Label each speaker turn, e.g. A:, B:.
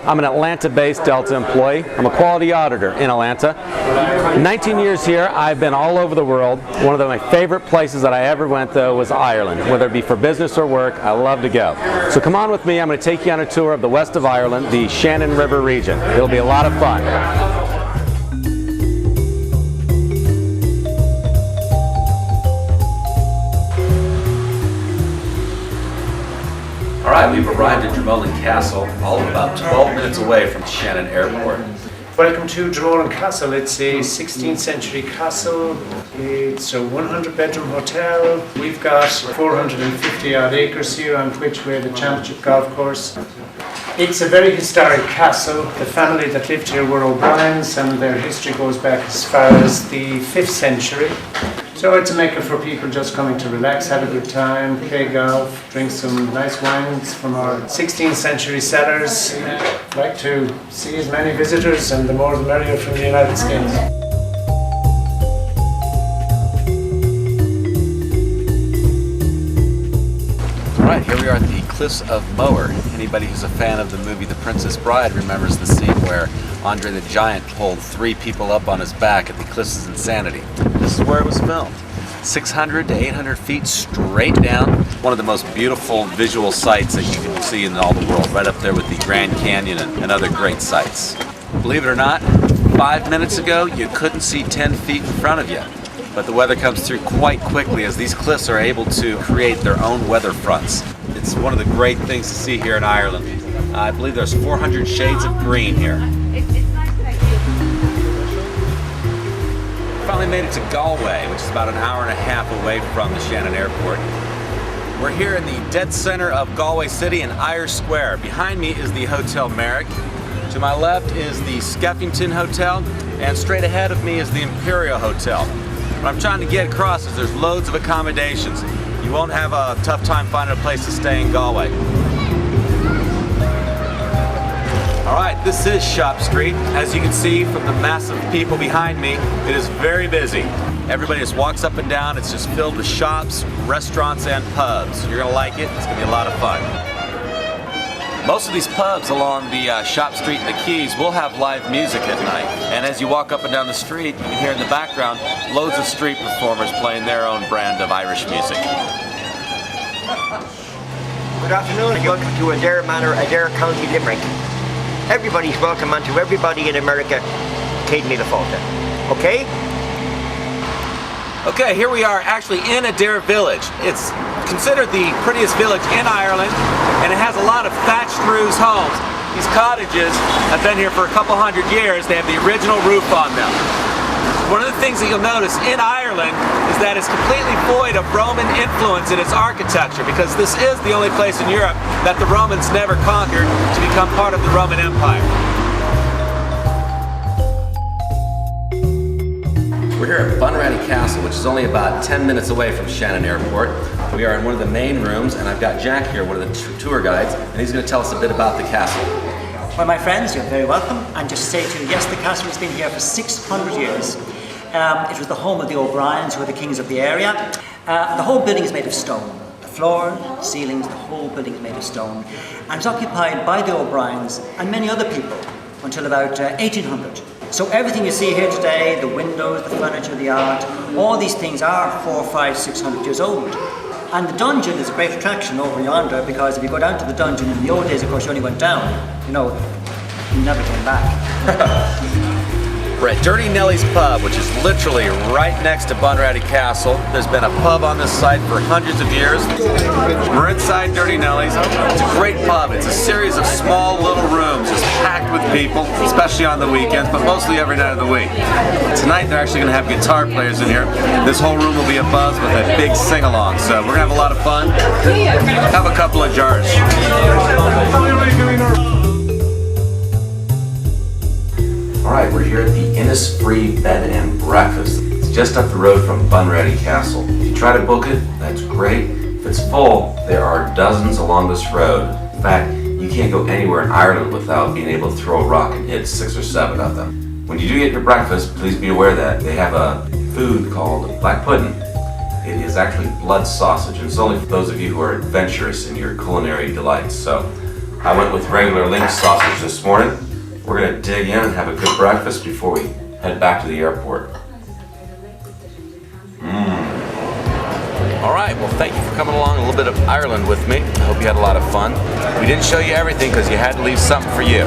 A: I'm an Atlanta-based Delta employee. I'm a quality auditor in Atlanta. 19 years here, I've been all over the world. One of my favorite places that I ever went, though, was Ireland. Whether it be for business or work, I love to go. So come on with me. I'm going to take you on a tour of the west of Ireland, the Shannon River region. It'll be a lot of fun.
B: Alright, we've arrived at Dromoland Castle, all of about 12 minutes away from Shannon Airport.
C: Welcome to Dromoland Castle. It's a 16th century castle. It's a 100-bedroom hotel. We've got 450 odd acres here on which we have a championship golf course. It's a very historic castle. The family that lived here were O'Briens, and their history goes back as far as the 5th century. So it's a mecca for people just coming to relax, have a good time, play golf, drink some nice wines from our 16th century cellars. I'd like to see as many visitors, and the more the merrier, from the United States.
B: Alright, here we are at the Cliffs of Moher. Anybody who's a fan of the movie The Princess Bride remembers the scene where Andre the Giant pulled 3 people up on his back at the Cliffs of Insanity. This is where it was filmed. 600 to 800 feet straight down. One of the most beautiful visual sights that you can see in all the world, right up there with the Grand Canyon and other great sights. Believe it or not, 5 minutes ago you couldn't see 10 feet in front of you. But the weather comes through quite quickly as these cliffs are able to create their own weather fronts. It's one of the great things to see here in Ireland. I believe there's 400 shades of green here. Finally made it to Galway, which is about an hour and a half away from the Shannon Airport. We're here in the dead center of Galway City in Irish Square. Behind me is the Hotel Merrick. To my left is the Skeffington Hotel, and straight ahead of me is the Imperial Hotel. What I'm trying to get across is there's loads of accommodations. You won't have a tough time finding a place to stay in Galway. Alright, this is Shop Street. As you can see from the mass of people behind me, it is very busy. Everybody just walks up and down. It's just filled with shops, restaurants, and pubs. You're going to like it. It's going to be a lot of fun. Most of these pubs along the Shop Street and the Keys will have live music at night. And as you walk up and down the street, you can hear in the background loads of street performers playing their own brand of Irish music.
D: Good afternoon, welcome to Adair Manor, Adair County, Limerick. Everybody's welcome, and to everybody in America, Kate me the Falta. Okay?
B: Okay, here we are actually in Adair Village. It's considered the prettiest village in Ireland, and it has a lot of thatched roofs homes. These cottages have been here for a couple hundred years. They have the original roof on them. One of the things that you'll notice in Ireland is that it's completely void of Roman influence in its architecture, because this is the only place in Europe that the Romans never conquered to become part of the Roman Empire. We're here at Bunratty Castle, which is only about 10 minutes away from Shannon Airport. We are in one of the main rooms, and I've got Jack here, one of the tour guides, and he's going to tell us a bit about the castle.
E: Well, my friends, you're very welcome. And just to say to you, yes, the castle has been here for 600 years. It was the home of the O'Briens, who were the kings of the area. The whole building is made of stone. The floor, the ceilings, the whole building is made of stone. And it's occupied by the O'Briens and many other people until about 1800. So everything you see here today, the windows, the furniture, the art, all these things are 400, 500, 600 years old. And the dungeon is a great attraction over yonder, because if you go down to the dungeon, in the old days, of course, you only went down. You know, you never came back.
B: We're at Dirty Nelly's Pub, which is literally right next to Bunratty Castle. There's been a pub on this site for hundreds of years. We're inside Dirty Nelly's. It's a great pub. It's a series of small little rooms just packed with people, especially on the weekends, but mostly every night of the week. Tonight they're actually going to have guitar players in here. This whole room will be abuzz with a big sing-along, so we're going to have a lot of fun. Have a couple of jars. Alright, we're here at the Innisfree Bed and Breakfast. It's just up the road from Bunratty Castle. If you try to book it, that's great. If it's full, there are dozens along this road. In fact, you can't go anywhere in Ireland without being able to throw a rock and hit 6 or 7 of them. When you do get your breakfast, please be aware that they have a food called black pudding. It is actually blood sausage, and it's only for those of you who are adventurous in your culinary delights. So
F: I went with regular link sausage this morning. We're gonna dig in and have a good breakfast before we head back to the airport.
B: All right, well, thank you for coming along a little bit of Ireland with me. I hope you had a lot of fun. We didn't show you everything because you had to leave something for you.